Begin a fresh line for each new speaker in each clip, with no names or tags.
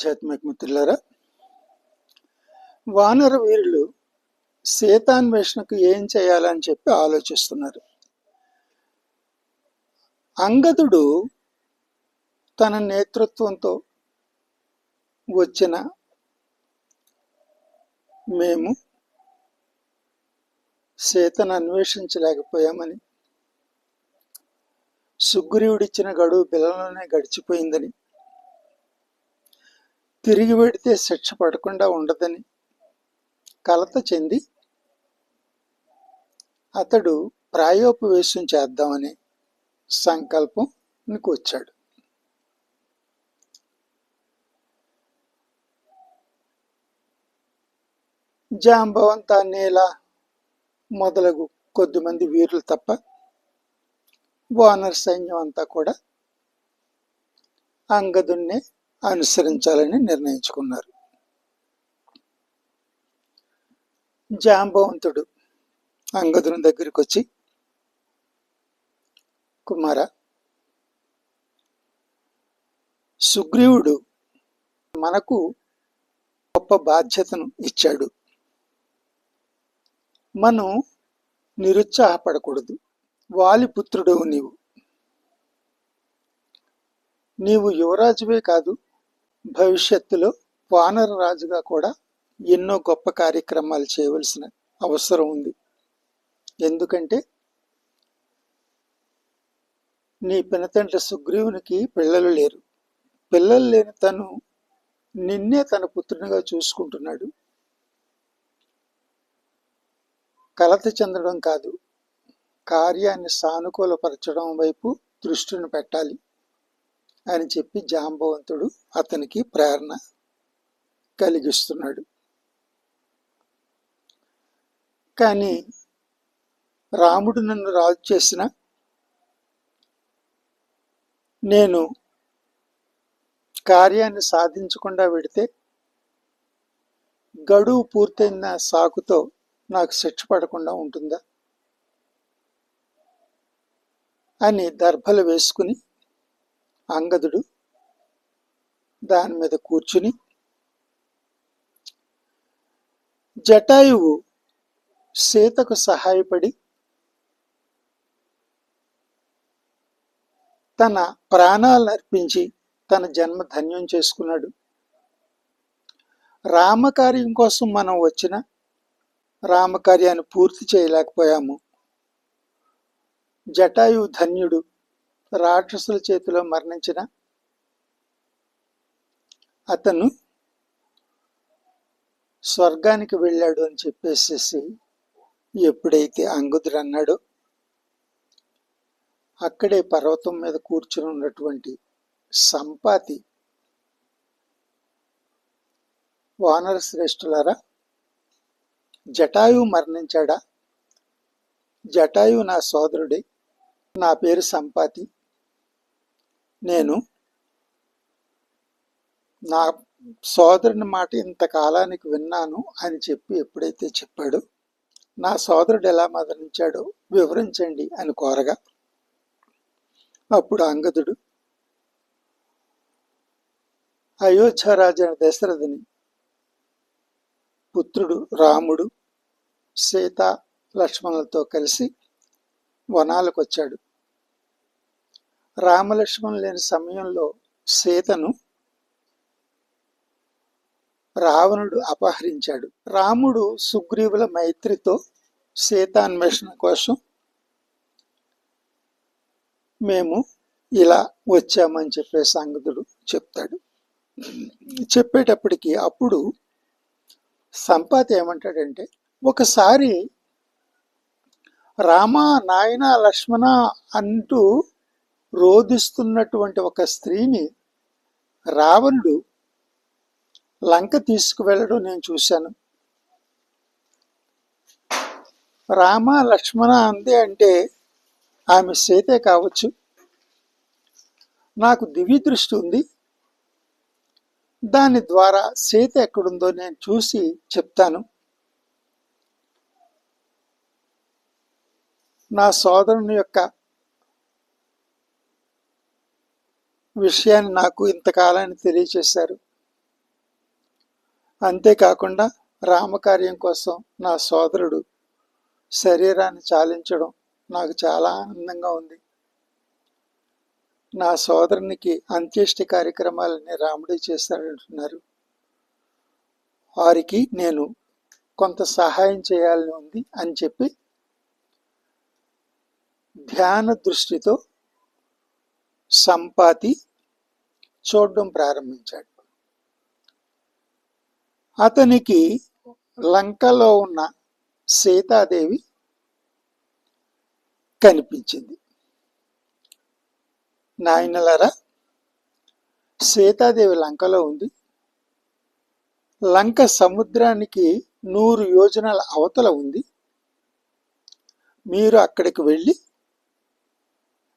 ఆధ్యాత్మిక మిత్రులారా, వానర వీరులు సీతాన్వేషణకు ఏం చేయాలని చెప్పి ఆలోచిస్తున్నారు. అంగదుడు తన నేతృత్వంతో వచ్చిన మేము సీతను అన్వేషించలేకపోయామని, సుగ్రీవుడిచ్చిన గడువు బిల్లలోనే గడిచిపోయిందని, తిరిగి వెడితే శిక్ష పడకుండా ఉండదని కలత చెంది అతడు ప్రాయోపవేశం చేద్దామనే సంకల్పంకి వచ్చాడు. జాంబవంత, నీల మొదలగు కొద్దిమంది వీరులు తప్ప వానర సైన్యం అంతా కూడా అంగదున్నే అనుసరించాలని నిర్ణయించుకున్నారు. జాంబవంతుడు అంగదుని దగ్గరికి వచ్చి, కుమార, సుగ్రీవుడు మనకు గొప్ప బాధ్యతను ఇచ్చాడు. మనం నిరుత్సాహపడకూడదు. వాలిపుత్రుడు నీవు యువరాజువే కాదు, భవిష్యత్తులో వానర రాజుగా కూడా ఎన్నో గొప్ప కార్యక్రమాలు చేయవలసిన అవసరం ఉంది. ఎందుకంటే నీ పినతండ్రి సుగ్రీవునికి పిల్లలు లేరు. పిల్లలు లేని తను నిన్నే తన పుత్రునిగా చూసుకుంటున్నాడు. కలత చెందడం కాదు, కార్యాన్ని సానుకూలపరచడం వైపు దృష్టిని పెట్టాలి అని చెప్పి జాంబవంతుడు అతనికి ప్రేరణ కలిగిస్తున్నాడు. కానీ రాముడు నన్ను రాజు చేసిన, నేను కార్యాన్ని సాధించకుండా వెడితే గడువు పూర్తయిన సాకుతో నాకు శిక్ష పడకుండా ఉంటుందా అని దర్భలు వేసుకుని అంగదుడు దాని మీద కూర్చుని, జటాయువు సీతకు సహాయపడి తన ప్రాణాలను అర్పించి తన జన్మ ధన్యం చేసుకున్నాడు. రామకార్యం కోసం మనం వచ్చిన రామకార్యాన్ని పూర్తి చేయలేకపోయాము. జటాయువు ధన్యుడు, రాక్షసుల చేతిలో మరణించిన అతను స్వర్గానికి వెళ్ళాడు అని చెప్పేసేసి ఎప్పుడైతే అంగదుడు అన్నాడో, అక్కడే పర్వతం మీద కూర్చుని ఉన్నటువంటి సంపాతి, వానర శ్రేష్ఠులారా, జటాయువు మరణించాడా? జటాయువు నా సోదరుడే, నా పేరు సంపాతి. నేను నా సోదరుని మాట ఇంతకాలానికి విన్నాను అని చెప్పి ఎప్పుడైతే చెప్పాడో, నా సోదరుడు ఎలా మరణించాడో వివరించండి అని కోరగా, అప్పుడు అంగదుడు అయోధ్యరాజు దశరథుని పుత్రుడు రాముడు సీత లక్ష్మణులతో కలిసి వనాలకు వచ్చాడు. రామలక్ష్మణులు లేని సమయంలో సీతను రావణుడు అపహరించాడు. రాముడు సుగ్రీవుల మైత్రితో సీతాన్వేషణ కోసం మేము ఇలా వచ్చామని చెప్పేసి అంగదుడు చెప్తాడు. చెప్పేటప్పటికి అప్పుడు సంపాతి ఏమంటాడంటే, ఒకసారి రామ, నాయన, లక్ష్మణ అంటూ రోధిస్తున్నటువంటి ఒక స్త్రీని రావణుడు లంక తీసుకువెళ్ళడం నేను చూశాను. రామ, లక్ష్మణ అందే అంటే ఆమె సీతే కావచ్చు. నాకు దివ్య దృష్టి ఉంది, దాని ద్వారా సీత ఎక్కడుందో నేను చూసి చెప్తాను. నా సోదరుని యొక్క విషయాన్ని నాకు ఇంతకాలాన్ని తెలియచేశారు. అంతేకాకుండా రామకార్యం కోసం నా సోదరుడు శరీరాన్ని చాలించడం నాకు చాలా ఆనందంగా ఉంది. నా సోదరునికి అంత్యేష్టి కార్యక్రమాలని రాముడే చేస్తాడంటున్నారు. వారికి నేను కొంత సహాయం చేయాలని ఉంది అని చెప్పి ధ్యాన దృష్టితో సంపాతి చూడడం ప్రారంభించాడు. అతనికి లంకలో ఉన్న సీతాదేవి కనిపించింది. నాయనలారా, సీతాదేవి లంకలో ఉంది. లంక సముద్రానికి 100 యోజనాల అవతల ఉంది. మీరు అక్కడికి వెళ్ళి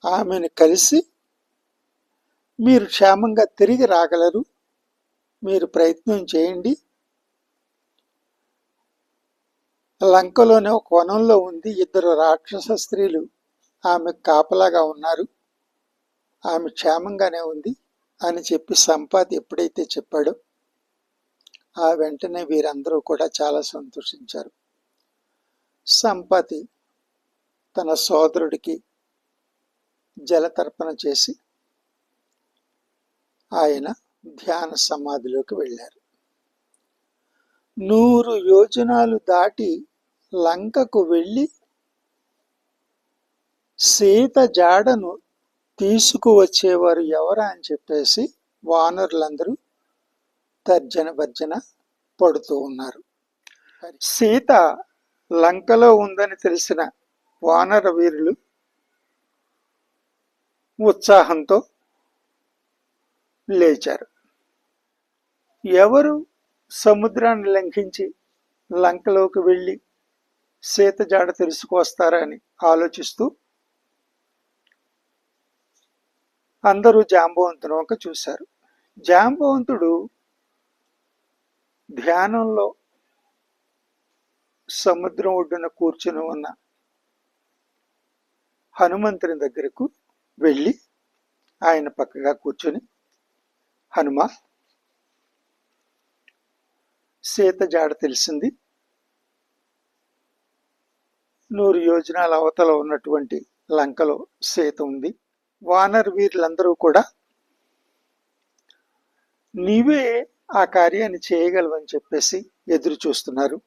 ఆమెను కలిసి మీరు క్షేమంగా తిరిగి రాగలరు. మీరు ప్రయత్నం చేయండి. లంకలోనే ఒక వనంలో ఉంది. 2 రాక్షస స్త్రీలు ఆమె కాపలాగా ఉన్నారు. ఆమె క్షేమంగానే ఉంది అని చెప్పి సంపాతి ఎప్పుడైతే చెప్పాడో ఆ వెంటనే వీరందరూ కూడా చాలా సంతోషించారు. సంపాతి తన సోదరుడికి జలతర్పణ చేసి ఆయన ధ్యాన సమాధిలోకి వెళ్ళారు. 100 యోజనాలు దాటి లంకకు వెళ్ళి సీత జాడను తీసుకువచ్చేవారు ఎవరా అని చెప్పేసి వానరులందరూ తర్జన భర్జన పడుతూ ఉన్నారు. సీత లంకలో ఉందని తెలిసిన వానర వీరులు ఉత్సాహంతో లేచారు. ఎవరు సముద్రాన్ని లంఘించి లంకలోకి వెళ్ళి సీత జాడ తెలుసుకొస్తారని ఆలోచిస్తూ అందరూ జాంబవంతుని వంక చూశారు. జాంబవంతుడు ధ్యానంలో సముద్రం ఒడ్డున కూర్చుని ఉన్న హనుమంతుని దగ్గరకు వెళ్ళి ఆయన పక్కగా కూర్చొని, హనుమ, సీత జాడ తెలిసింది. 100 యోజనాల అవతల ఉన్నటువంటి లంకలో సీత ఉంది. వానర్ వీరులందరూ కూడా నీవే ఆ కార్యాన్ని చేయగలవని చెప్పేసి ఎదురు చూస్తున్నారు.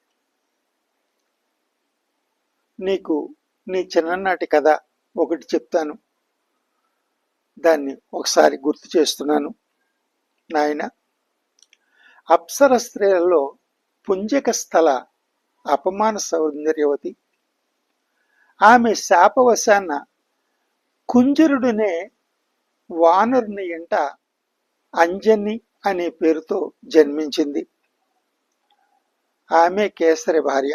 నీకు నీ చిన్ననాటి కథ ఒకటి చెప్తాను, దాన్ని ఒకసారి గుర్తు చేస్తున్నాను నాయన. అప్సర స్త్రీలలో పుంజక స్థల అపమాన సౌందర్యవతి. ఆమె శాపవశాన కుంజరుడునే వానరుని ఎంట అంజని అనే పేరుతో జన్మించింది. ఆమె కేసరి భార్య.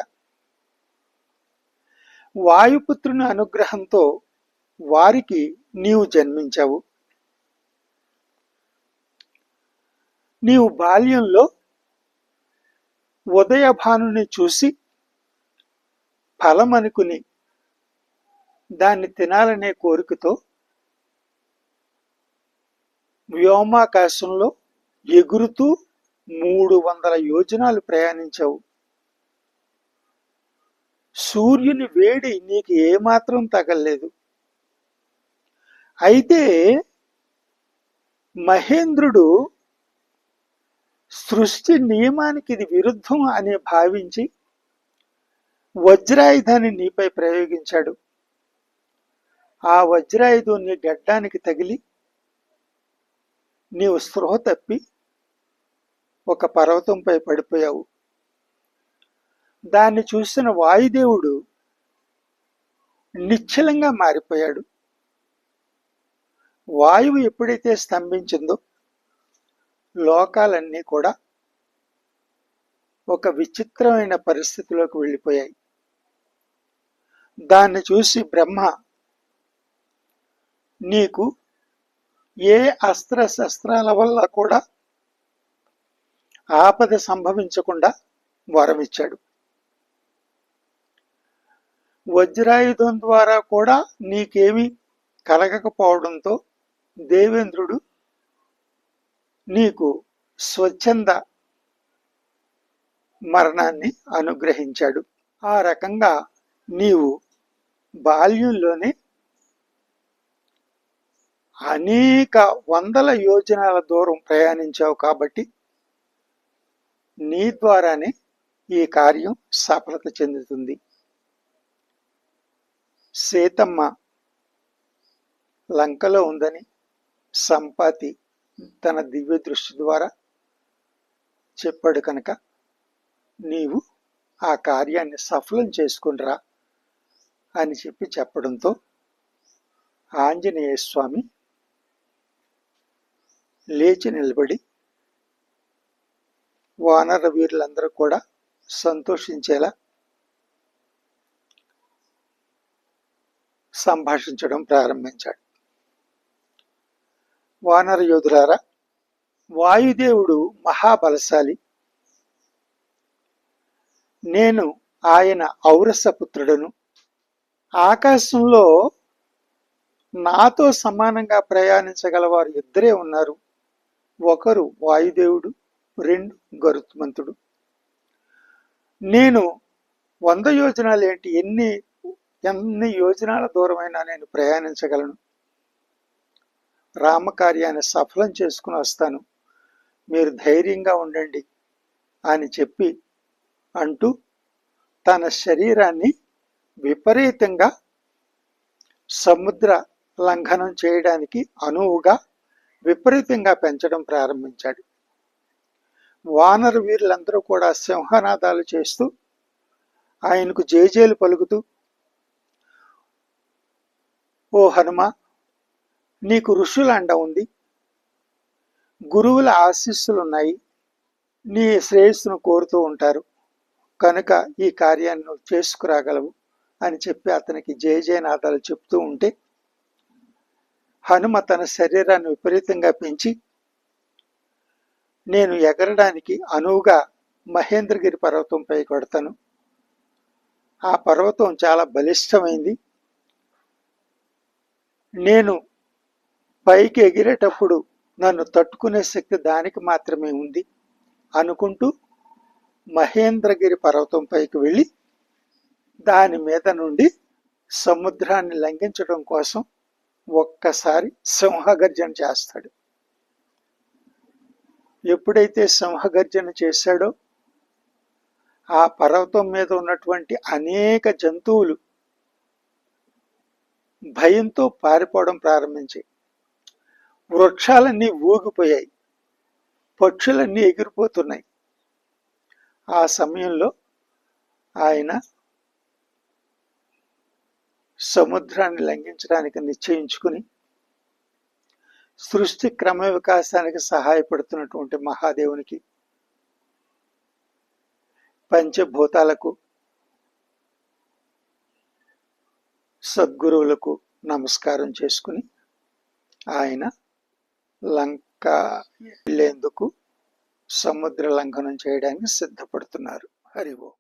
వాయుపుత్రుని అనుగ్రహంతో వారికి నీవు జన్మించావు. నీవు బాల్యంలో ఉదయభానుని చూసి ఫలమనుకుని దాన్ని తినాలనే కోరికతో వ్యోమాకాశంలో ఎగురుతూ 300 యోజనాలు ప్రయాణించావు. సూర్యుని వేడి నీకు ఏమాత్రం తగలలేదు. అయితే మహేంద్రుడు సృష్టి నియమానికి ఇది విరుద్ధం అని భావించి వజ్రాయుధాన్ని నీపై ప్రయోగించాడు. ఆ వజ్రాయుధం నీ గడ్డానికి తగిలి నీవు స్పృహ తప్పి ఒక పర్వతంపై పడిపోయావు. దాన్ని చూసిన వాయుదేవుడు నిశ్చలంగా మారిపోయాడు. వాయువు ఎప్పుడైతే స్తంభించిందో లోకాలన్నీ కూడా ఒక విచిత్రమైన పరిస్థితిలోకి వెళ్ళిపోయాయి. దాన్ని చూసి బ్రహ్మ నీకు ఏ అస్త్ర శస్త్రాల వల్ల కూడా ఆపద సంభవించకుండా వరమిచ్చాడు. వజ్రాయుధం ద్వారా కూడా నీకేమీ కలగకపోవడంతో దేవేంద్రుడు నీకు స్వచ్ఛంద మరణాన్ని అనుగ్రహించాడు. ఆ రకంగా నీవు బాల్యంలోనే అనేక వందల యోజనాల దూరం ప్రయాణించావు కాబట్టి నీ ద్వారానే ఈ కార్యం సఫలత చెందుతుంది. సీతమ్మ లంకలో ఉందని సంపాతి తన దివ్య దృష్టి ద్వారా చెప్పాడు కనుక నీవు ఆ కార్యాన్ని సఫలం చేసుకునిరా అని చెప్పడంతో ఆంజనేయ స్వామి లేచి నిలబడి వానర వీరులందరూ కూడా సంతోషించేలా సంభాషించడం ప్రారంభించాడు. వానర యోధులారా, వాయుదేవుడు మహాబలశాలి. నేను ఆయన ఔరసపుత్రుడను. ఆకాశంలో నాతో సమానంగా ప్రయాణించగలవారు ఇద్దరే ఉన్నారు. ఒకరు వాయుదేవుడు, రెండు గరుత్మంతుడు. నేను 100 యోజనాలు ఏంటి, ఎన్ని యోజనాల దూరమైనా నేను ప్రయాణించగలను. రామకార్యాన్ని సఫలం చేసుకుని వస్తాను, మీరు ధైర్యంగా ఉండండి అని చెప్పి అంటూ తన శరీరాన్ని విపరీతంగా సముద్ర లంఘనం చేయడానికి అనువుగా విపరీతంగా పెంచడం ప్రారంభించాడు. వానర వీరులందరూ కూడా సింహనాదాలు చేస్తూ ఆయనకు జేజేలు పలుకుతూ, ఓ హనుమ, నీకు ఋషుల అండ ఉంది, గురువుల ఆశీస్సులున్నాయి, నీ శ్రేయస్సును కోరుతూ ఉంటారు కనుక ఈ కార్యాన్ని నువ్వు చేసుకురాగలవు అని చెప్పి అతనికి జయజయనాదాలు చెప్తూ ఉంటే హనుమ తన శరీరాన్ని విపరీతంగా పెంచి నేను ఎగరడానికి అనువుగా మహేంద్రగిరి పర్వతంపై కొడతాను. ఆ పర్వతం చాలా బలిష్టమైంది. నేను పైకి ఎగిరేటప్పుడు నన్ను తట్టుకునే శక్తి దానికి మాత్రమే ఉంది అనుకుంటూ మహేంద్రగిరి పర్వతం పైకి వెళ్ళి దాని మీద నుండి సముద్రాన్ని లంఘించడం కోసం ఒక్కసారి సింహగర్జన చేస్తాడు. ఎప్పుడైతే సింహగర్జన చేశాడో ఆ పర్వతం మీద ఉన్నటువంటి అనేక జంతువులు భయంతో పారిపోవడం ప్రారంభించాయి. వృక్షాలన్నీ ఊగిపోయాయి, పక్షులన్నీ ఎగిరిపోతున్నాయి. ఆ సమయంలో ఆయన సముద్రాన్ని లంఘించడానికి నిశ్చయించుకుని సృష్టి క్రమ వికాసానికి సహాయపడుతున్నటువంటి మహాదేవునికి, పంచభూతాలకు, సద్గురువులకు నమస్కారం చేసుకుని ఆయన లంక వెళ్ళేందుకు సముద్ర లంఘనం చేయడానికి సిద్ధపడుతున్నారు. హరి ఓం.